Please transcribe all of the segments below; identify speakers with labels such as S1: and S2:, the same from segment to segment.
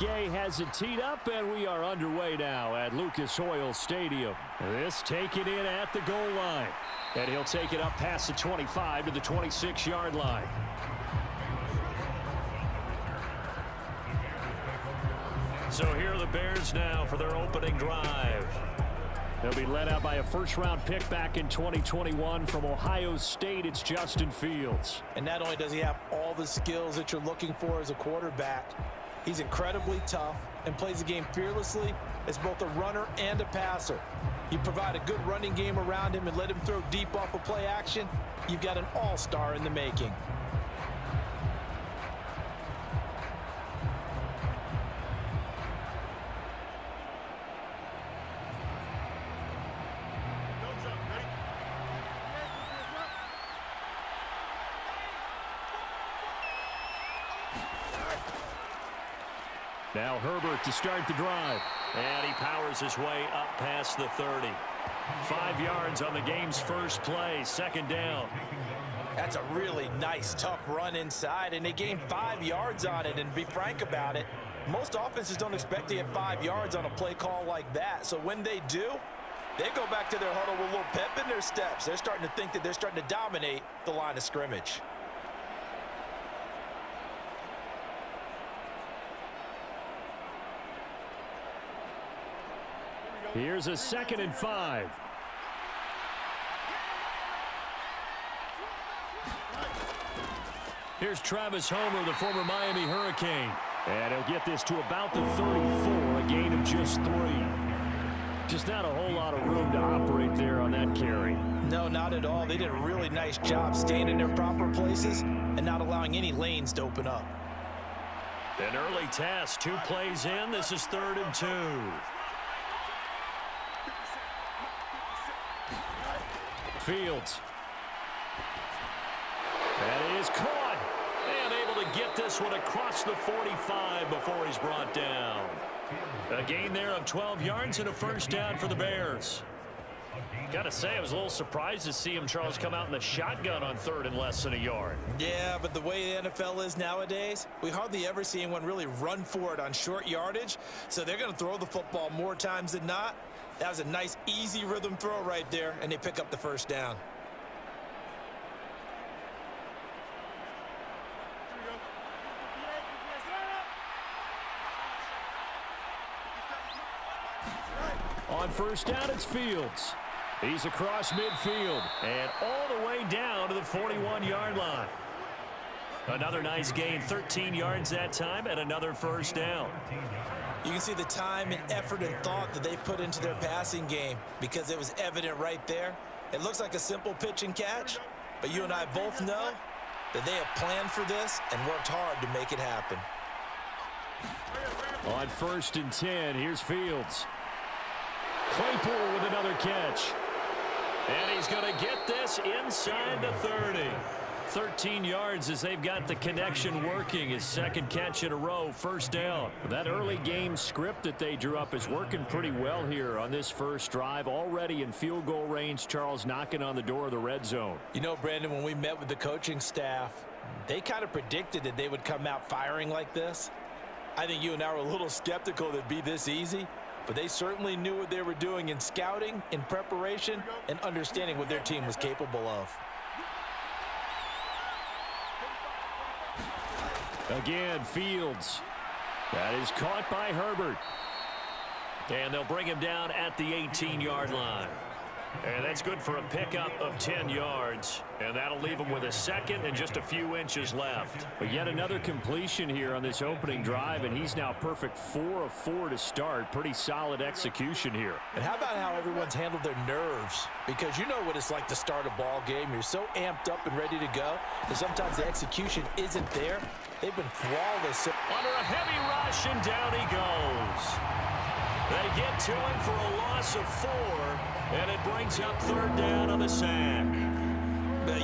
S1: Gay has it teed up, and we are underway now at Lucas Oil Stadium. This taken in at the goal line. And he'll take it up past the 25 to the 26-yard line. So here are the Bears now for their opening drive. They'll be led out by a first-round pick back in 2021 from Ohio State. It's Justin Fields.
S2: And not only does he have all the skills that you're looking for as a quarterback, he's incredibly tough and plays the game fearlessly as both a runner and a passer. You provide a good running game around him and let him throw deep off of play action, you've got an all-star in the making.
S1: Now Herbert to start the drive. And he powers his way up past the 30. 5 yards on the game's first play, second down.
S2: That's a really nice, tough run inside, and they gained 5 yards on it. And to be frank about it, most offenses don't expect to get 5 yards on a play call like that. So when they do, they go back to their huddle with a little pep in their steps. They're starting to think that they're starting to dominate the line of scrimmage.
S1: Here's a 2nd and 5. Here's Travis Homer, the former Miami Hurricane. And he'll get this to about the 34, a gain of just 3. Just not a whole lot of room to operate there on that carry.
S2: No, not at all. They did a really nice job staying in their proper places and not allowing any lanes to open up.
S1: An early test, 2 plays in. This is 3rd and 2. Fields. That is caught. And able to get this one across the 45 before he's brought down. A gain there of 12 yards and a first down for the Bears. Got to say, I was a little surprised to see him, Charles, come out in the shotgun on 3rd and less than a yard.
S2: Yeah, but the way the NFL is nowadays, we hardly ever see anyone really run for it on short yardage. So they're going to throw the football more times than not. That was a nice, easy rhythm throw right there, and they pick up the first down.
S1: On first down, it's Fields. He's across midfield and all the way down to the 41-yard line. Another nice gain, 13 yards that time, and another first down.
S2: You can see the time and effort and thought that they put into their passing game because it was evident right there. It looks like a simple pitch and catch, but you and I both know that they have planned for this and worked hard to make it happen.
S1: On 1st and 10, here's Fields. Claypool with another catch. And he's going to get this inside the 30. 13 yards as they've got the connection working. His 2nd catch in a row, first down. That early game script that they drew up is working pretty well here on this first drive. Already in field goal range, Charles knocking on the door of the red zone.
S2: You know, Brandon, when we met with the coaching staff, they kind of predicted that they would come out firing like this. I think you and I were a little skeptical that it'd be this easy, but they certainly knew what they were doing in scouting, in preparation, and understanding what their team was capable of.
S1: Again, Fields. That is caught by Herbert. And they'll bring him down at the 18-yard line. And that's good for a pickup of 10 yards. And that'll leave him with a 2nd and just a few inches left. But yet another completion here on this opening drive, and he's now perfect 4 of 4 to start. Pretty solid execution here.
S2: And how about how everyone's handled their nerves? Because you know what it's like to start a ball game. You're so amped up and ready to go, and sometimes the execution isn't there. They've been flawless.
S1: Under a heavy rush, and down he goes. They get to him for a loss of 4, and it brings up 3rd down on the sack.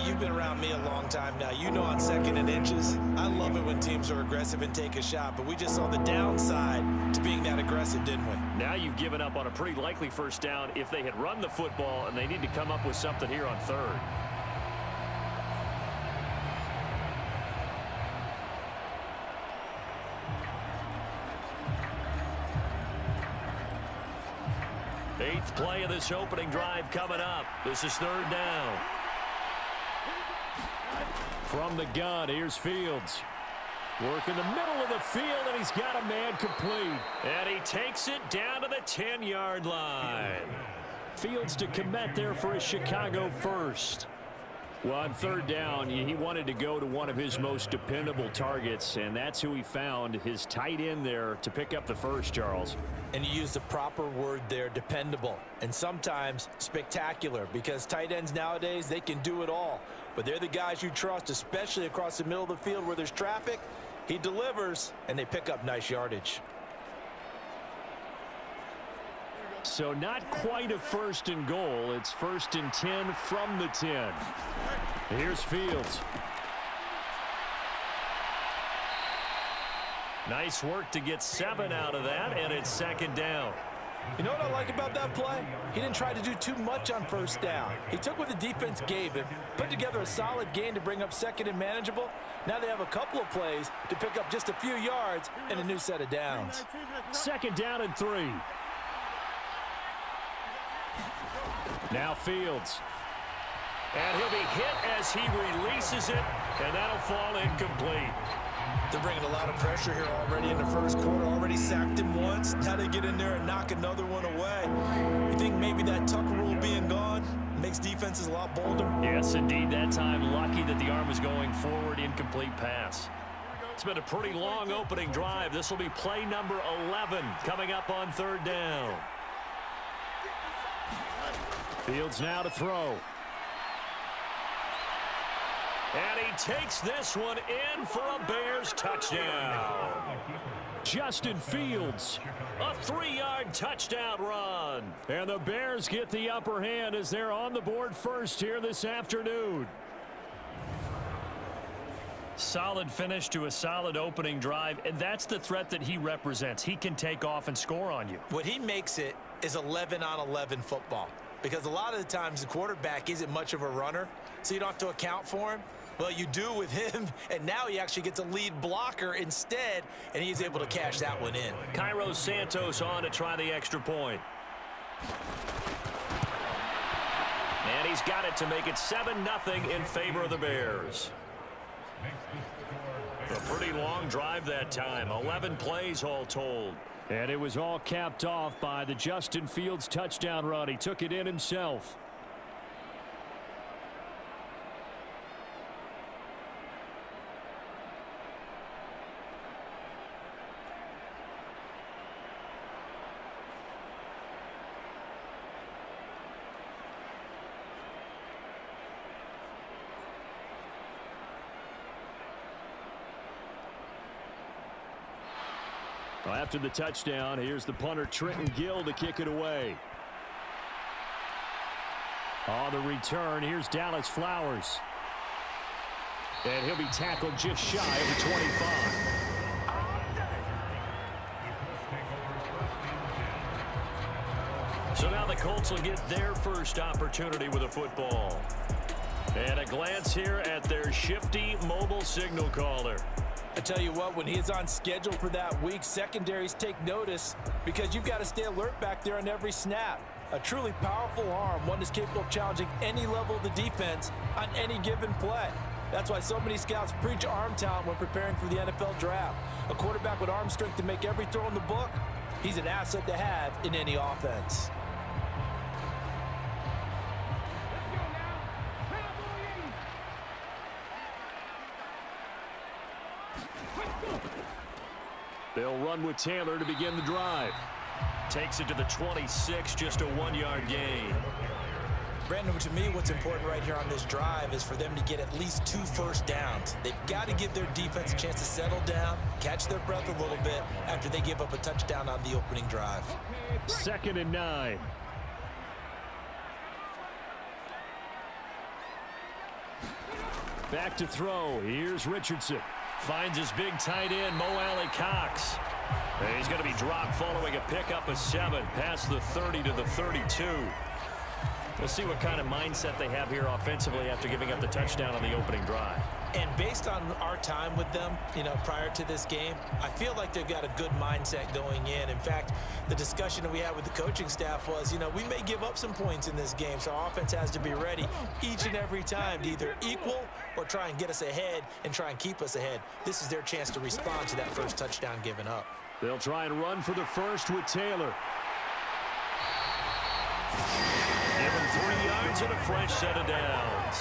S2: You've been around me a long time now. You know on 2nd and inches, I love it when teams are aggressive and take a shot, but we just saw the downside to being that aggressive, didn't we?
S1: Now you've given up on a pretty likely first down if they had run the football, and they need to come up with something here on 3rd. Eighth play of this opening drive coming up. This is third down. From the gun, here's Fields. Work in the middle of the field, and he's got a man complete. And he takes it down to the 10-yard line. Fields to commit there for a Chicago first. Well, on third down, he wanted to go to one of his most dependable targets, and that's who he found, his tight end there, to pick up the first, Charles.
S2: And you used the proper word there, dependable, and sometimes spectacular, because tight ends nowadays, they can do it all. But they're the guys you trust, especially across the middle of the field where there's traffic. He delivers, and they pick up nice yardage.
S1: So not quite a first and goal. It's first and 10 from the 10. Here's Fields. Nice work to get 7 out of that, and it's second down.
S2: You know what I like about that play? He didn't try to do too much on first down. He took what the defense gave him, put together a solid gain to bring up second and manageable. Now they have a couple of plays to pick up just a few yards and a new set of downs.
S1: Second down and 3. Now Fields. And he'll be hit as he releases it, and that'll fall incomplete.
S2: They're bringing a lot of pressure here already in the first quarter. Already sacked him once. Now they get in there and knock another one away. You think maybe that Tucker rule being gone makes defenses a lot bolder?
S1: Yes, indeed. That time, lucky that the arm was going forward. Incomplete pass. It's been a pretty long opening drive. This will be play number 11 coming up on third down. Fields now to throw. And he takes this one in for a Bears touchdown. Justin Fields, a 3-yard touchdown run. And the Bears get the upper hand as they're on the board first here this afternoon. Solid finish to a solid opening drive, and that's the threat that he represents. He can take off and score on you.
S2: What he makes it is 11-on-11 football, because a lot of the times the quarterback isn't much of a runner, so you don't have to account for him. Well, you do with him, and now he actually gets a lead blocker instead, and he's able to cash that one in. Cairo Santos on to try the extra point. And he's got it to make it 7-0 in favor of the Bears.
S1: A pretty long drive that time, 11 plays all told. And it was all capped off by the Justin Fields touchdown run. He took it in himself. Well, after the touchdown, here's the punter Trenton Gill to kick it away. On the return, here's Dallas Flowers. And he'll be tackled just shy of the 25. So now the Colts will get their first opportunity with a football. And a glance here at their shifty mobile signal caller.
S2: I tell you what, when he's on schedule for that week, secondaries take notice because you've got to stay alert back there on every snap. A truly powerful arm, one that's capable of challenging any level of the defense on any given play. That's why so many scouts preach arm talent when preparing for the NFL draft. A quarterback with arm strength to make every throw in the book, he's an asset to have in any offense.
S1: They'll run with Taylor to begin the drive. Takes it to the 26, just a 1-yard gain.
S2: Brandon, to me, what's important right here on this drive is for them to get at least 2 first downs. They've got to give their defense a chance to settle down, catch their breath a little bit after they give up a touchdown on the opening drive.
S1: 2nd and 9. Back to throw. Here's Richardson. Finds his big tight end, Mo Alley Cox. And he's going to be dropped following a pickup of 7 past the 30 to the 32. We'll see what kind of mindset they have here offensively after giving up the touchdown on the opening drive.
S2: And based on our time with them, prior to this game, I feel like they've got a good mindset going in. In fact, the discussion that we had with the coaching staff was, we may give up some points in this game, so our offense has to be ready each and every time to either equal or try and get us ahead and try and keep us ahead. This is their chance to respond to that first touchdown given up.
S1: They'll try and run for the first with Taylor. Given 3 yards and a fresh set of downs.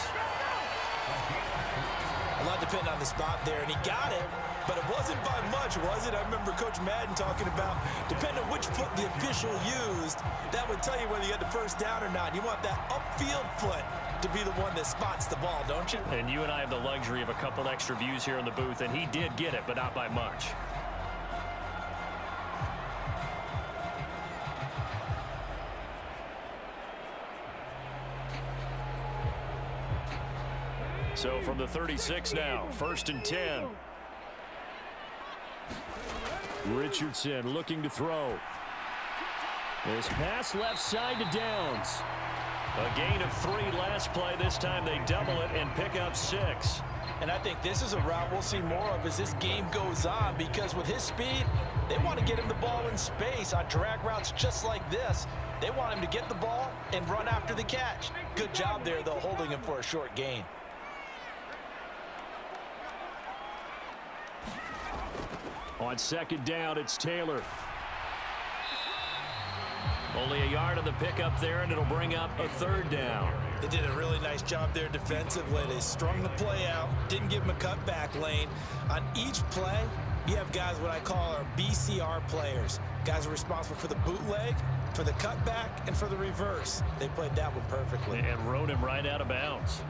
S2: A lot depended on the spot there, and he got it, but it wasn't by much, was it? I remember Coach Madden talking about, depending on which foot the official used, that would tell you whether you had the first down or not. You want that upfield foot to be the one that spots the ball, don't you?
S1: And you and I have the luxury of a couple extra views here in the booth, and he did get it, but not by much. So from the 36 now, 1st and 10. Richardson looking to throw. This pass left side to Downs. A gain of 3 last play. This time they double it and pick up 6.
S2: And I think this is a route we'll see more of as this game goes on, because with his speed, they want to get him the ball in space on drag routes just like this. They want him to get the ball and run after the catch. Good job there, though, holding him for a short gain.
S1: On 2nd down, it's Taylor. Only a yard on the pickup there, and it'll bring up a 3rd down.
S2: They did a really nice job there defensively. They strung the play out, didn't give him a cutback lane. On each play, you have guys what I call our BCR players. Guys are responsible for the bootleg, for the cutback, and for the reverse. They played that one perfectly.
S1: And rode him right out of bounds.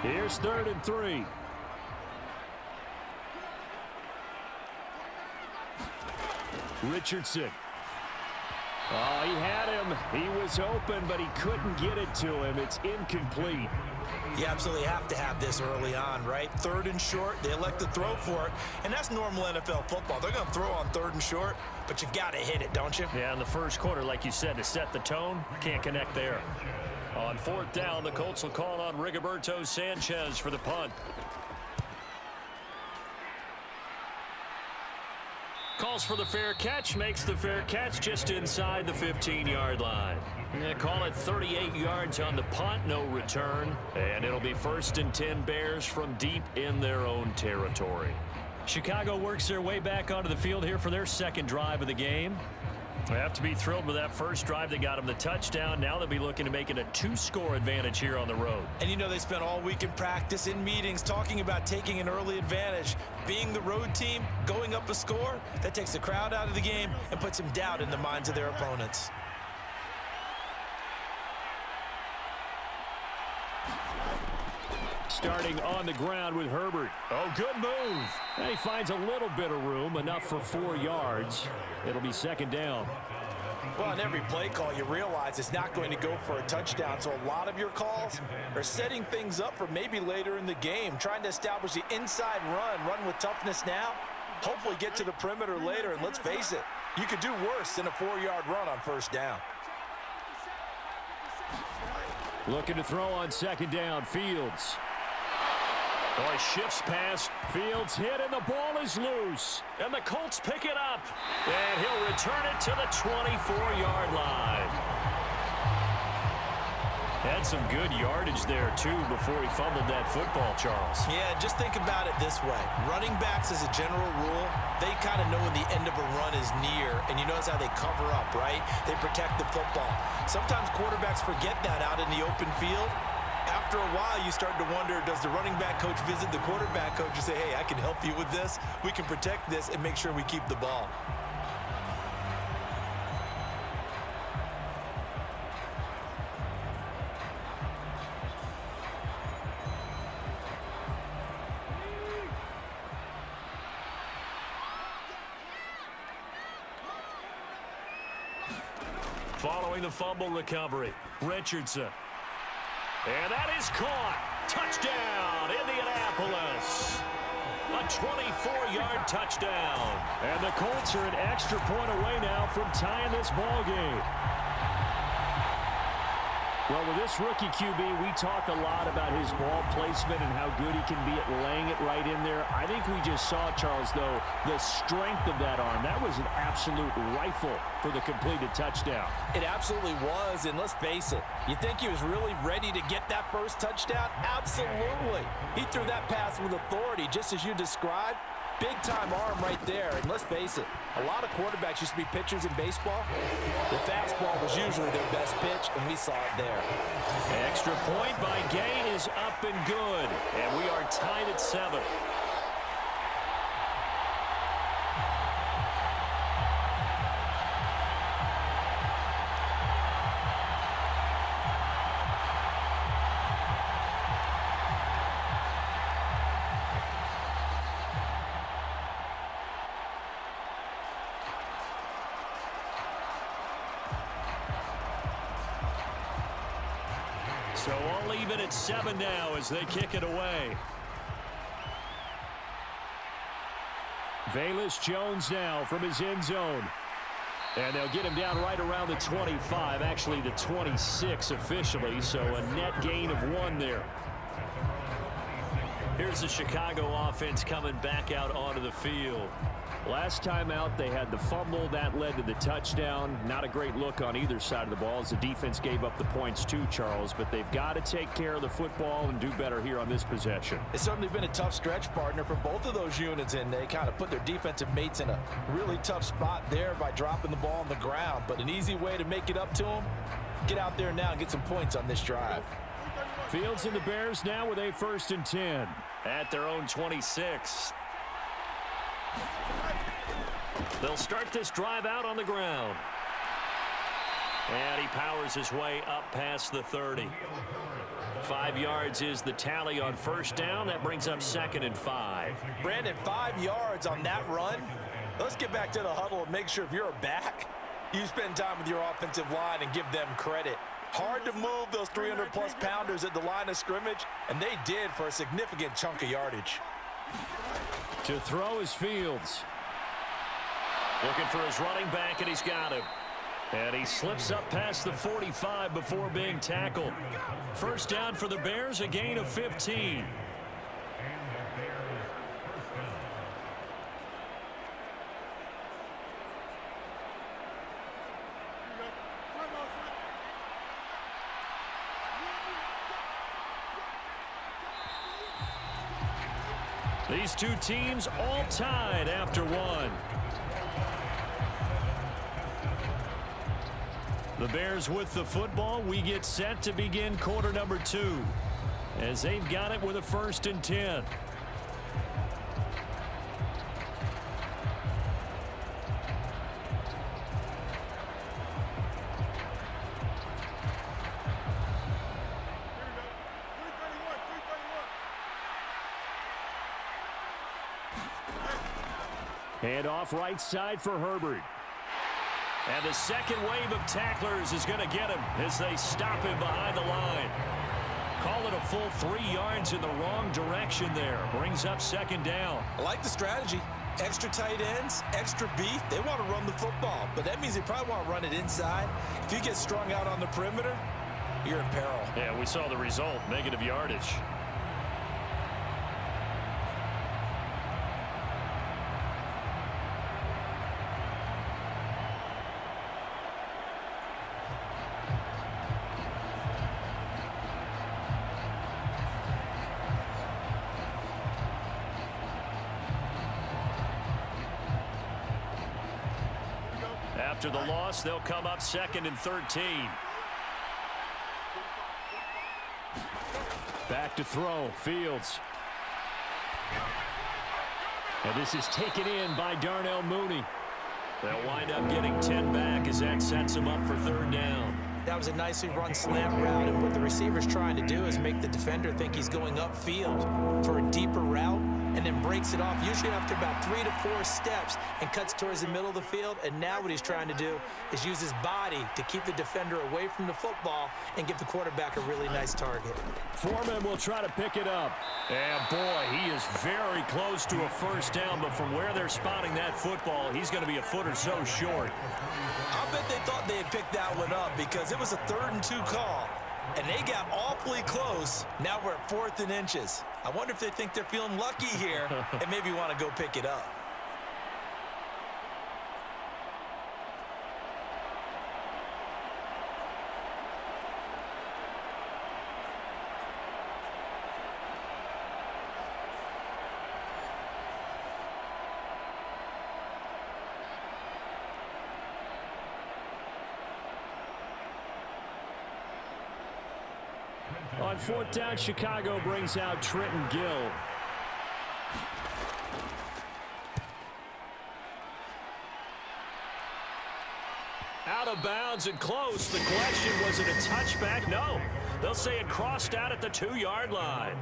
S1: Here's 3rd and 3. Richardson. Oh, he had him. He was open, but he couldn't get it to him. It's incomplete.
S2: You absolutely have to have this early on, right? 3rd and short, they elect to throw for it, and that's normal NFL football. They're going to throw on 3rd and short, but you've got to hit it, don't you?
S1: Yeah, in the first quarter, like you said, to set the tone, can't connect there. On 4th down, the Colts will call on Rigoberto Sanchez for the punt. Calls for the fair catch, makes the fair catch just inside the 15-yard line. Yeah, call it 38 yards on the punt, no return. And it'll be 1st and 10 Bears from deep in their own territory. Chicago works their way back onto the field here for their 2nd drive of the game. They have to be thrilled with that first drive that got them the touchdown. Now they'll be looking to make it a 2-score advantage here on the road.
S2: And they spent all week in practice, in meetings, talking about taking an early advantage. Being the road team, going up a score, that takes the crowd out of the game and puts some doubt in the minds of their opponents.
S1: Starting on the ground with Herbert. Oh, good move. And he finds a little bit of room, enough for 4 yards. It'll be 2nd down.
S2: Well, on every play call, you realize it's not going to go for a touchdown. So a lot of your calls are setting things up for maybe later in the game, trying to establish the inside run with toughness now, hopefully get to the perimeter later. And let's face it, you could do worse than a 4-yard run on 1st down.
S1: Looking to throw on 2nd down, Fields. Oh, he shifts past. Fields hit, and the ball is loose. And the Colts pick it up. And he'll return it to the 24-yard line. Had some good yardage there, too, before he fumbled that football, Charles.
S2: Yeah, just think about it this way. Running backs, as a general rule, they kind of know when the end of a run is near. And you notice how they cover up, right? They protect the football. Sometimes quarterbacks forget that out in the open field. After a while, you start to wonder, does the running back coach visit the quarterback coach and say, hey, I can help you with this. We can protect this and make sure we keep the ball.
S1: Following the fumble recovery, Richardson. And that is caught. Touchdown, Indianapolis. A 24-yard touchdown. And the Colts are an extra point away now from tying this ball game. Well, with this rookie QB, we talk a lot about his ball placement and how good he can be at laying it right in there. I think we just saw, Charles, though, the strength of that arm. That was an absolute rifle for the completed touchdown.
S2: It absolutely was, and let's face it, you think he was really ready to get that first touchdown? Absolutely. He threw that pass with authority, just as you described. Big-time arm right there, and let's face it, a lot of quarterbacks used to be pitchers in baseball. The fastball was usually their best pitch, and we saw it there.
S1: Extra point by Gay is up and good, and we are tied at 7. So all even at 7 now as they kick it away. Velus Jones now from his end zone. And they'll get him down right around the 25, actually the 26 officially, so a net gain of 1 there. Here's the Chicago offense coming back out onto the field. Last time out, they had the fumble. That led to the touchdown. Not a great look on either side of the ball as the defense gave up the points too, Charles. But they've got to take care of the football and do better here on this possession.
S2: It's certainly been a tough stretch, partner, for both of those units, and they kind of put their defensive mates in a really tough spot there by dropping the ball on the ground. But an easy way to make it up to them, get out there now and get some points on this drive.
S1: Fields and the Bears now with a 1st and 10 at their own 26. They'll start this drive out on the ground. And he powers his way up past the 30. 5 yards is the tally on 1st down. That brings up 2nd and 5.
S2: Brandon, 5 yards on that run. Let's get back to the huddle and make sure if you're a back, you spend time with your offensive line and give them credit. Hard to move those 300-plus pounders at the line of scrimmage, and they did for a significant chunk of yardage.
S1: To throw is Fields. Looking for his running back, and he's got him. And he slips up past the 45 before being tackled. 1st down for the Bears, a gain of 15. These two teams all tied after 1. The Bears with the football. We get set to begin quarter number 2 as they've got it with a 1st and 10. Hand off right side for Herbert. And the second wave of tacklers is going to get him as they stop him behind the line. Call it a full 3 yards in the wrong direction there. Brings up 2nd down.
S2: I like the strategy. Extra tight ends, extra beef. They want to run the football, but that means they probably want to run it inside. If you get strung out on the perimeter, you're in peril.
S1: Yeah, we saw the result, negative yardage. After the loss, they'll come up 2nd and 13. Back to throw, Fields. And this is taken in by Darnell Mooney. They'll wind up getting 10 back as that sets them up for 3rd down.
S2: That was a nicely run slant route, and what the receiver's trying to do is make the defender think he's going upfield for a deeper route. and then breaks it off, usually after about 3 to 4 steps, and cuts towards the middle of the field. And now what he's trying to do is use his body to keep the defender away from the football and give the quarterback a really nice target.
S1: Foreman will try to pick it up. And boy, he is very close to a first down, but from where they're spotting that football, he's going to be a foot or so short.
S2: I'll bet they thought they had picked that one up because it was a 3rd and 2 call, and they got awfully close. Now we're at 4th and inches. I wonder if they think they're feeling lucky here and maybe want to go pick it up.
S1: On 4th down, Chicago brings out Trenton Gill. Out of bounds and close. The question, was it a touchback? No. They'll say it crossed out at the 2-yard line.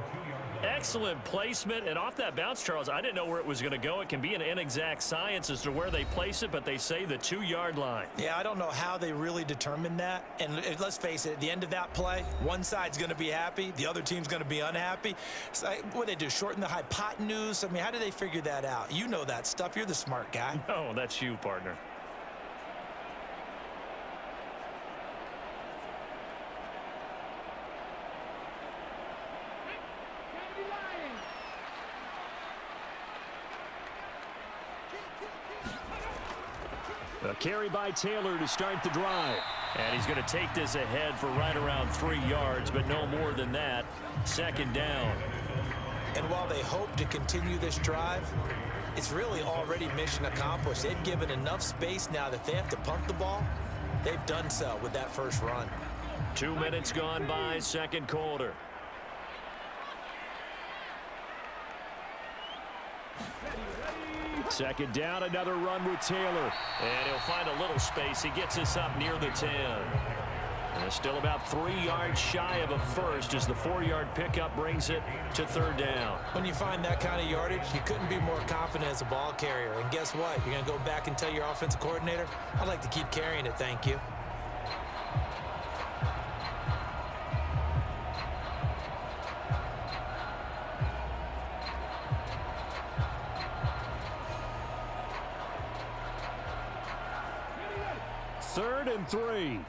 S1: Excellent placement, and off that bounce, Charles, I didn't know where it was going to go. It can be an inexact science as to where they place it, but they say the 2-yard line.
S2: Yeah, I don't know how they really determined that. And let's face it, at the end of that play, one side's going to be happy, the other team's going to be unhappy. So, what do they do, shorten the hypotenuse? I mean, how do they figure that out? You know that stuff. You're the smart guy.
S1: No, that's you, partner. A carry by Taylor to start the drive. And he's going to take this ahead for right around 3 yards, but no more than that. 2nd down.
S2: And while they hope to continue this drive, it's really already mission accomplished. They've given enough space now that they have to punt the ball. They've done so with that first run.
S1: 2 minutes gone by, 2nd quarter. Second down, another run with Taylor. And he'll find a little space. He gets us up near the 10. And it's still about 3 yards shy of a first as the 4-yard pickup brings it to 3rd down.
S2: When you find that kind of yardage, you couldn't be more confident as a ball carrier. And guess what? You're going to go back and tell your offensive coordinator, I'd like to keep carrying it, thank you.
S1: Third and 3.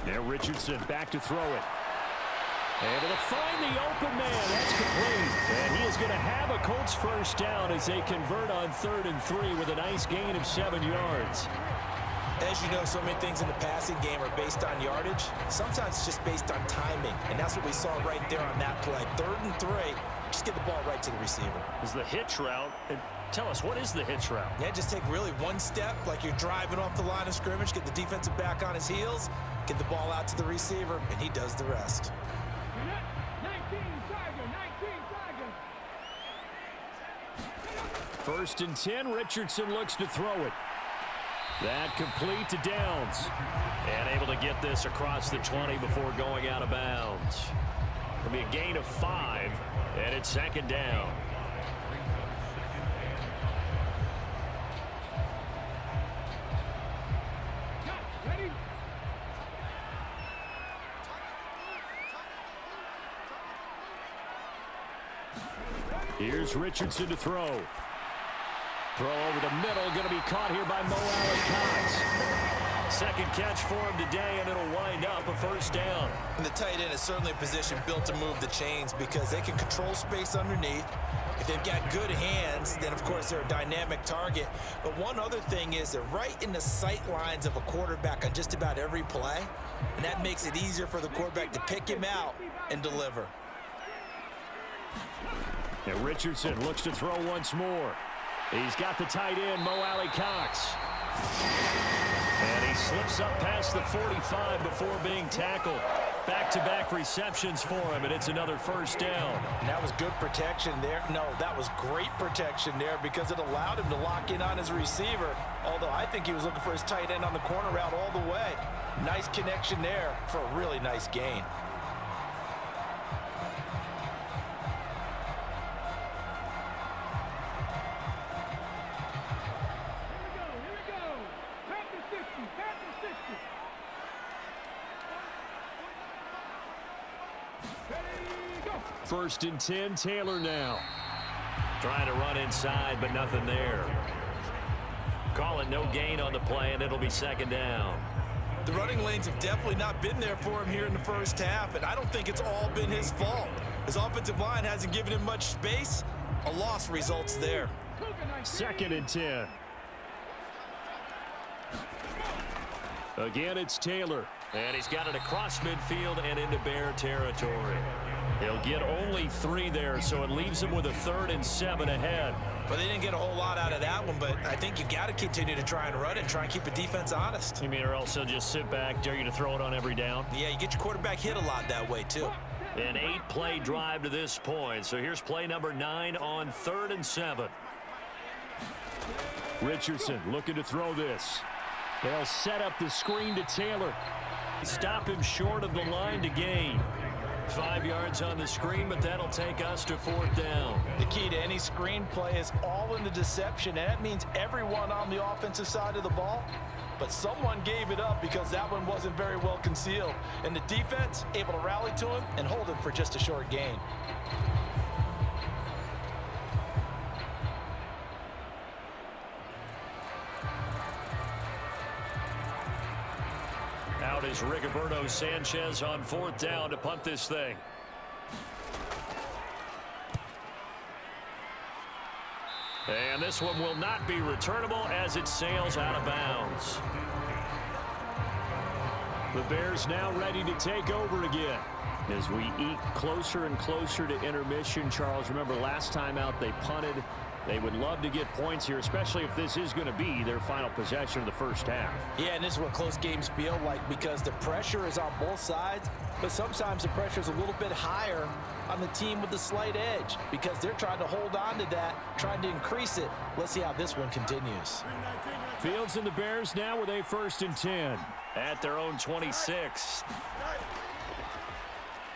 S1: Now Richardson back to throw it. Able to find the open man. That's complete. And he is going to have a Colts first down as they convert on 3rd and 3 with a nice gain of 7 yards.
S2: As you know, so many things in the passing game are based on yardage. Sometimes it's just based on timing. And that's what we saw right there on that play. 3rd and 3. Just get the ball right to the receiver.
S1: Is the hitch route. And tell us, what is the hitch route?
S2: Yeah, just take really one step like you're driving off the line of scrimmage, get the defensive back on his heels, get the ball out to the receiver, and he does the rest.
S1: 1st and 10, Richardson looks to throw it. That complete to Downs. And able to get this across the 20 before going out of bounds. It'll be a gain of 5, and it's 2nd down. Here's Richardson to throw. Throw over the middle, going to be caught here by Mo Cox. Second catch for him today, and it'll wind up a first down.
S2: And the tight end is certainly a position built to move the chains because they can control space underneath. If they've got good hands, then, of course, they're a dynamic target. But one other thing is they're right in the sight lines of a quarterback on just about every play, and that makes it easier for the quarterback to pick him out and deliver.
S1: And Richardson looks to throw once more. He's got the tight end, Mo Cox. And he slips up past the 45 before being tackled. Back-to-back receptions for him, and it's another first down.
S2: And that was good protection there. No, that was great protection there because it allowed him to lock in on his receiver, although I think he was looking for his tight end on the corner route all the way. Nice connection there for a really nice gain.
S1: First and 10, Taylor now. Trying to run inside, but nothing there. Call it no gain on the play, and it'll be second down.
S2: The running lanes have definitely not been there for him here in the first half, and I don't think it's all been his fault. His offensive line hasn't given him much space. A loss results there.
S1: Second and 10. Again, it's Taylor. And he's got it across midfield and into Bear territory. He'll get only 3 there, so it leaves him with a 3rd and 7 ahead.
S2: Well, they didn't get a whole lot out of that one, but I think you got to continue to try and run it and try and keep the defense honest.
S1: You mean, or else he'll just sit back, dare you to throw it on every down?
S2: Yeah, you get your quarterback hit a lot that way, too.
S1: An 8-play drive to this point. So here's play number 9 on 3rd and 7. Richardson looking to throw this. They'll set up the screen to Taylor. Stop him short of the line to gain. 5 yards on the screen, but that'll take us to 4th down.
S2: The key to any screen play is all in the deception, and that means everyone on the offensive side of the ball. But someone gave it up because that one wasn't very well concealed. And the defense able to rally to him and hold him for just a short gain.
S1: Out is Rigoberto Sanchez on 4th down to punt this thing. And this one will not be returnable as it sails out of bounds. The Bears now ready to take over again. As we eke closer and closer to intermission, Charles, remember last time out they punted. They would love to get points here, especially if this is going to be their final possession of the first half.
S2: Yeah, and this is what close games feel like because the pressure is on both sides, but sometimes the pressure is a little bit higher on the team with the slight edge because they're trying to hold on to that, trying to increase it. Let's see how this one continues.
S1: Fields and the Bears now with a 1st and 10 at their own 26.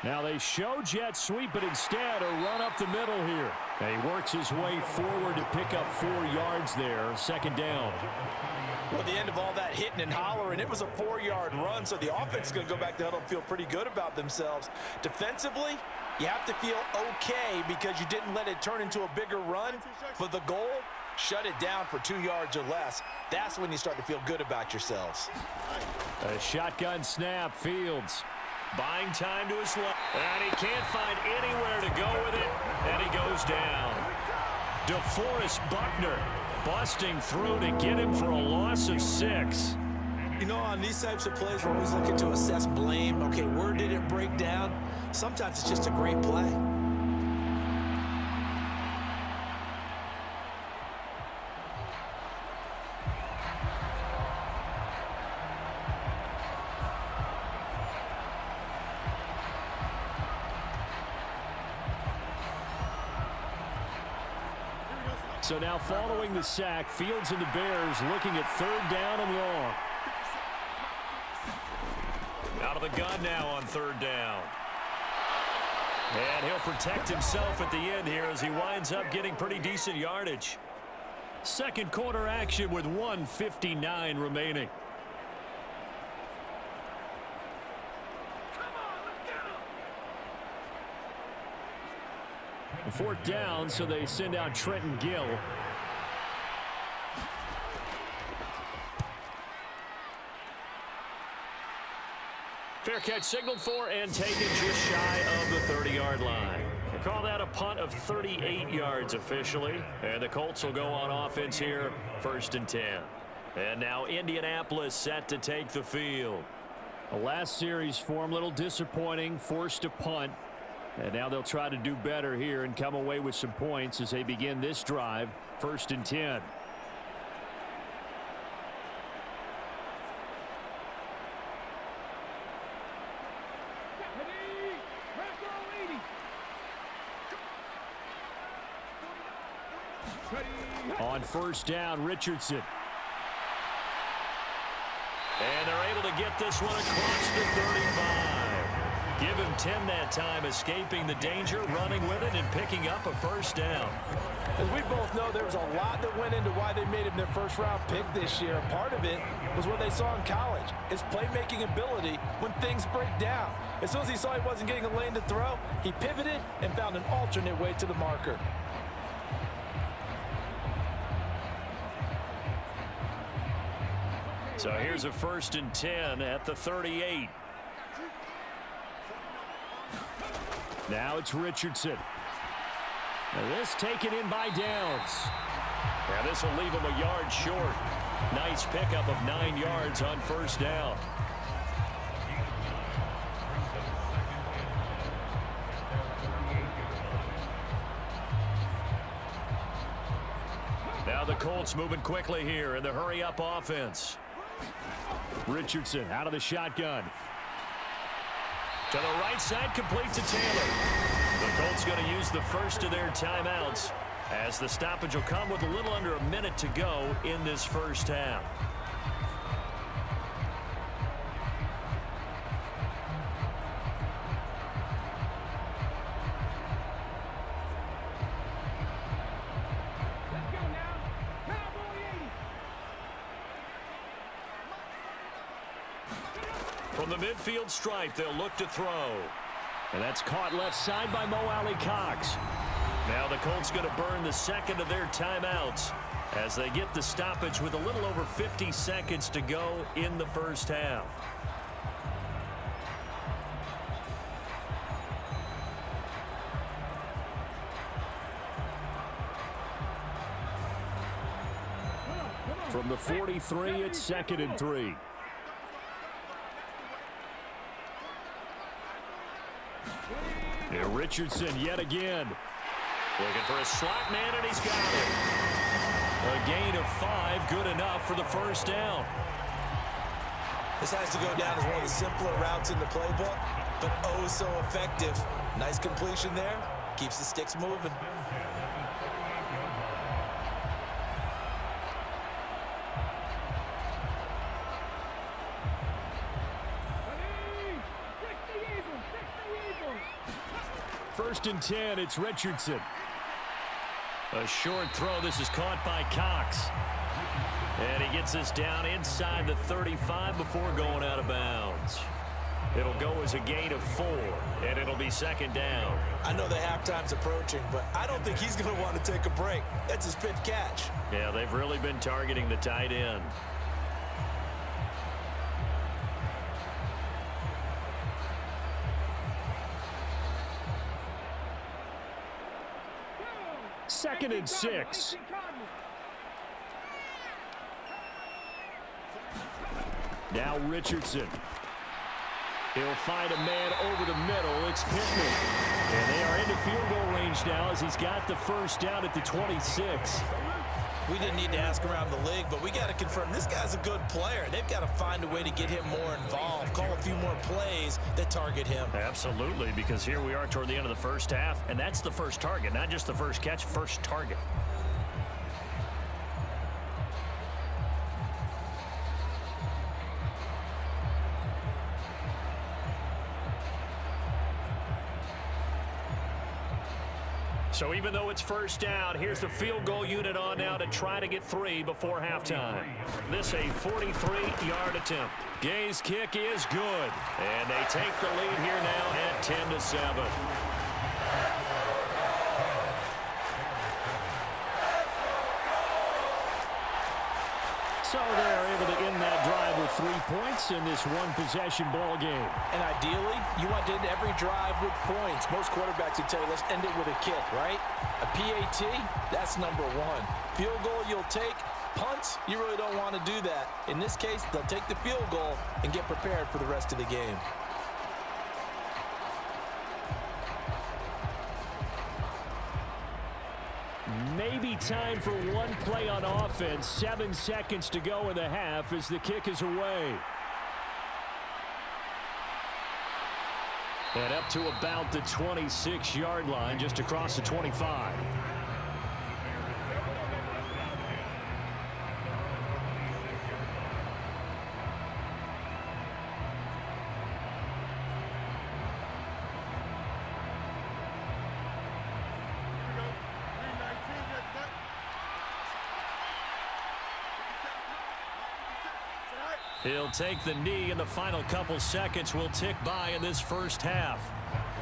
S1: Now they show jet sweep, but instead a run up the middle here. And he works his way forward to pick up 4 yards there. 2nd down.
S2: Well, at the end of all that hitting and hollering, it was a 4-yard run, so the offense is going to go back to huddle and feel pretty good about themselves. Defensively, you have to feel okay because you didn't let it turn into a bigger run. But the goal, shut it down for 2 yards or less. That's when you start to feel good about yourselves.
S1: A shotgun snap, Fields. Buying time to his left. And he can't find anywhere to go with it. And he goes down. DeForest Buckner busting through to get him for a loss of 6.
S2: You know, on these types of plays, we're always looking to assess blame. Okay, where did it break down? Sometimes it's just a great play.
S1: So now following the sack, Fields and the Bears looking at 3rd down and long. Out of the gun now on 3rd down. And he'll protect himself at the end here as he winds up getting pretty decent yardage. 2nd quarter action with 1:59 remaining. Fourth down, so they send out Trenton Gill. Fair catch signaled for and taken just shy of the 30-yard line. They call that a punt of 38 yards officially. And the Colts will go on offense here, 1st and 10. And now Indianapolis set to take the field. The last series for them, a little disappointing, forced to punt. And now they'll try to do better here and come away with some points as they begin this drive, 1st and 10. On 1st down, Richardson. And they're able to get this one across the 35. Give him 10 that time, escaping the danger, running with it, and picking up a first down.
S2: As we both know, there was a lot that went into why they made him their first-round pick this year. Part of it was what they saw in college, his playmaking ability when things break down. As soon as he saw he wasn't getting a lane to throw, he pivoted and found an alternate way to the marker.
S1: So here's a 1st and 10 at the 38. Now it's Richardson. Now this taken in by Downs. Now this will leave him a yard short. Nice pickup of 9 yards on first down. Now the Colts moving quickly here in the hurry-up offense. Richardson out of the shotgun. To the right side, complete to Taylor. The Colts going to use the first of their timeouts as the stoppage will come with a little under a minute to go in this first half. From the midfield stripe, they'll look to throw. And that's caught left side by Mo Alley-Cox. Now the Colts going to burn the second of their timeouts as they get the stoppage with a little over 50 seconds to go in the first half. From the 43, it's 2nd and 3. And Richardson yet again. Looking for a slot man, and he's got it. A gain of 5, good enough for the first down.
S2: This has to go down as one of the simpler routes in the playbook, but oh so effective. Nice completion there. Keeps the sticks moving.
S1: First and 10, it's Richardson. A short throw. This is caught by Cox. And he gets this down inside the 35 before going out of bounds. It'll go as a gain of 4, and it'll be 2nd down.
S2: I know the halftime's approaching, but I don't think he's going to want to take a break. That's his fifth catch.
S1: Yeah, they've really been targeting the tight end. Second and 6. Now Richardson. He'll find a man over the middle. It's Pittman. And they are into field goal range now as he's got the first down at the 26.
S2: We didn't need to ask around the league, but we got to confirm this guy's a good player. They've got to find a way to get him more involved, call a few more plays that target him.
S1: Absolutely, because here we are toward the end of the first half, and that's the first target, not just the first catch, first target. So even though it's first down, here's the field goal unit on now to try to get 3 before halftime. This a 43-yard attempt. Gay's kick is good. And they take the lead here now at 10-7. So they're able to end that drive with 3 points in this one-possession ball game.
S2: And ideally, you want to end every drive with points. Most quarterbacks would tell you, let's end it with a kick, right? A PAT, that's number 1. Field goal you'll take. Punts, you really don't want to do that. In this case, they'll take the field goal and get prepared for the rest of the game.
S1: Maybe time for one play on offense. 7 seconds to go in the half as the kick is away. And up to about the 26-yard line, just across the 25. He'll take the knee, and the final couple seconds will tick by in this first half.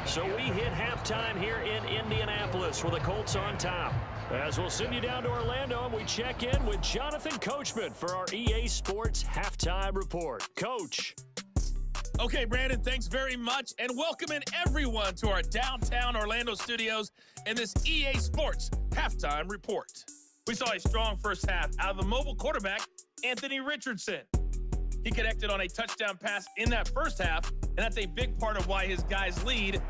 S1: So we hit halftime here in Indianapolis with the Colts on top. As we'll send you down to Orlando, and we check in with Jonathan Coachman for our EA Sports Halftime Report. Coach.
S3: Okay, Brandon, thanks very much, and welcome in everyone to our downtown Orlando studios in this EA Sports Halftime Report. We saw a strong first half out of the mobile quarterback, Anthony Richardson. He connected on a touchdown pass in that first half, and that's a big part of why his guys lead